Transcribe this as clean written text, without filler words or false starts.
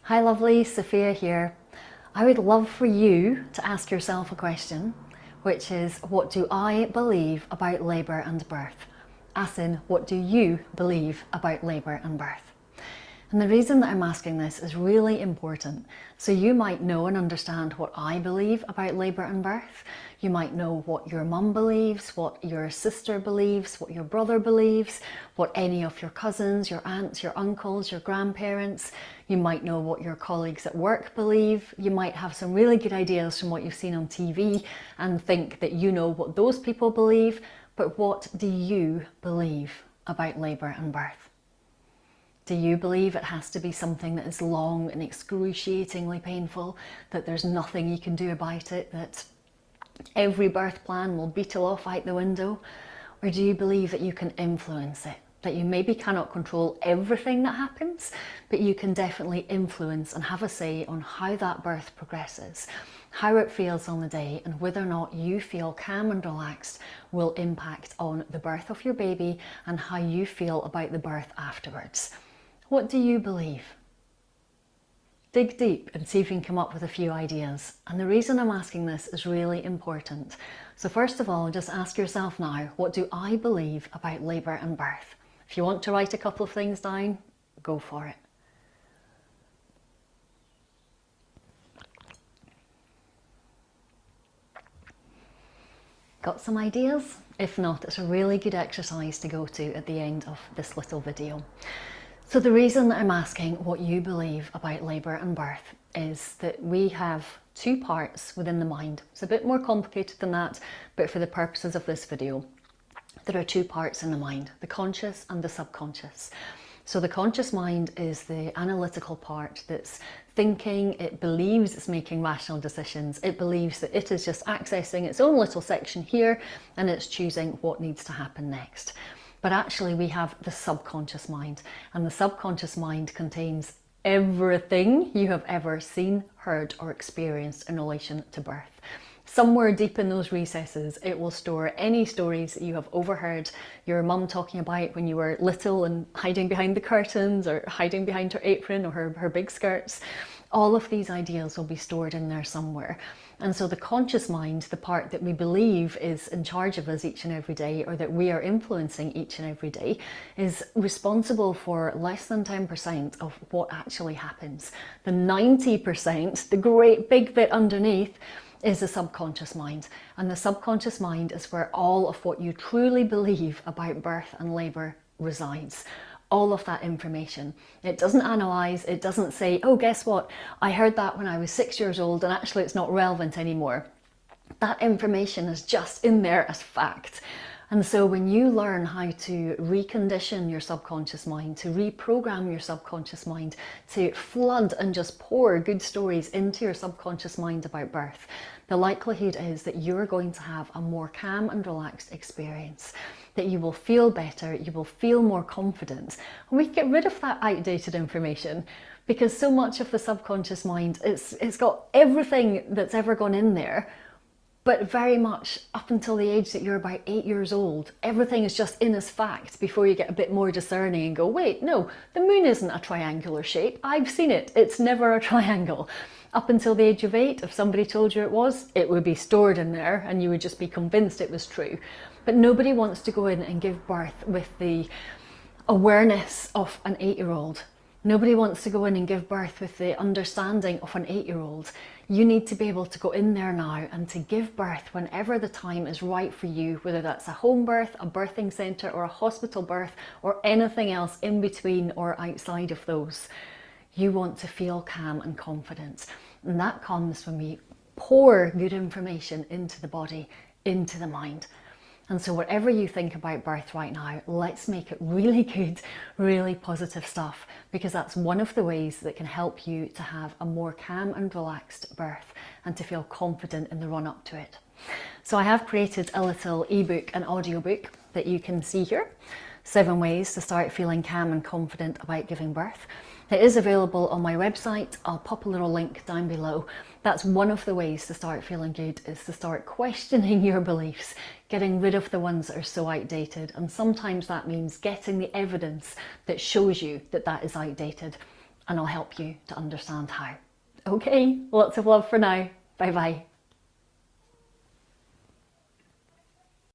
Hi lovely, Sophia here. I would love for you to ask yourself a question, which is, what do I believe about labour and birth? As in, what do you believe about labour and birth? And the reason that I'm asking this is really important. So you might know and understand what I believe about labour and birth. You might know what your mum believes, what your sister believes, what your brother believes, what any of your cousins, your aunts, your uncles, your grandparents. You might know what your colleagues at work believe. You might have some really good ideas from what you've seen on TV and think that you know what those people believe. But what do you believe about labour and birth? Do you believe it has to be something that is long and excruciatingly painful, that there's nothing you can do about it, that every birth plan will beetle off out the window? Or do you believe that you can influence it? That you maybe cannot control everything that happens, but you can definitely influence and have a say on how that birth progresses, how it feels on the day, and whether or not you feel calm and relaxed will impact on the birth of your baby and how you feel about the birth afterwards. What do you believe? Dig deep and see if you can come up with a few ideas. And the reason I'm asking this is really important. So first of all, just ask yourself now, what do I believe about labour and birth? If you want to write a couple of things down, go for it. Got some ideas? If not, it's a really good exercise to go to at the end of this little video. So the reason that I'm asking what you believe about labour and birth is that we have two parts within the mind. It's a bit more complicated than that, but for the purposes of this video, there are two parts in the mind, the conscious and the subconscious. So the conscious mind is the analytical part that's thinking, it believes it's making rational decisions, it believes that it is just accessing its own little section here and it's choosing what needs to happen next. But actually we have the subconscious mind, and the subconscious mind contains everything you have ever seen, heard or experienced in relation to birth. Somewhere deep in those recesses, it will store any stories that you have overheard your mum talking about when you were little and hiding behind the curtains or hiding behind her apron or her big skirts. All of these ideas will be stored in there somewhere. And so the conscious mind, the part that we believe is in charge of us each and every day, or that we are influencing each and every day, is responsible for less than 10% of what actually happens. The 90%, the great big bit underneath, is the subconscious mind. And the subconscious mind is where all of what you truly believe about birth and labour resides. All of that information. It doesn't analyse, it doesn't say, oh, guess what? I heard that when I was 6 years old and actually it's not relevant anymore. That information is just in there as fact. And so when you learn how to recondition your subconscious mind, to reprogram your subconscious mind, to flood and just pour good stories into your subconscious mind about birth, the likelihood is that you're going to have a more calm and relaxed experience, that you will feel better, you will feel more confident. And we can get rid of that outdated information, because so much of the subconscious mind, it's got everything that's ever gone in there, but very much up until the age that you're about 8 years old, everything is just in as fact before you get a bit more discerning and go, wait, no, the moon isn't a triangular shape. I've seen it. It's never a triangle. Up until the age of 8, if somebody told you it would be stored in there and you would just be convinced it was true. But nobody wants to go in and give birth with the awareness of an 8-year-old. Nobody wants to go in and give birth with the understanding of an 8-year-old. You need to be able to go in there now and to give birth whenever the time is right for you, whether that's a home birth, a birthing centre or a hospital birth or anything else in between or outside of those. You want to feel calm and confident. And that comes when we pour good information into the body, into the mind. And so whatever you think about birth right now, let's make it really good, really positive stuff, because that's one of the ways that can help you to have a more calm and relaxed birth and to feel confident in the run up to it. So I have created a little ebook and audiobook that you can see here. 7 ways to start feeling calm and confident about giving birth. It is available on my website. I'll pop a little link down below. That's one of the ways to start feeling good, is to start questioning your beliefs, getting rid of the ones that are so outdated. And sometimes that means getting the evidence that shows you that that is outdated. and I'll help you to understand how. Okay, lots of love for now. Bye bye.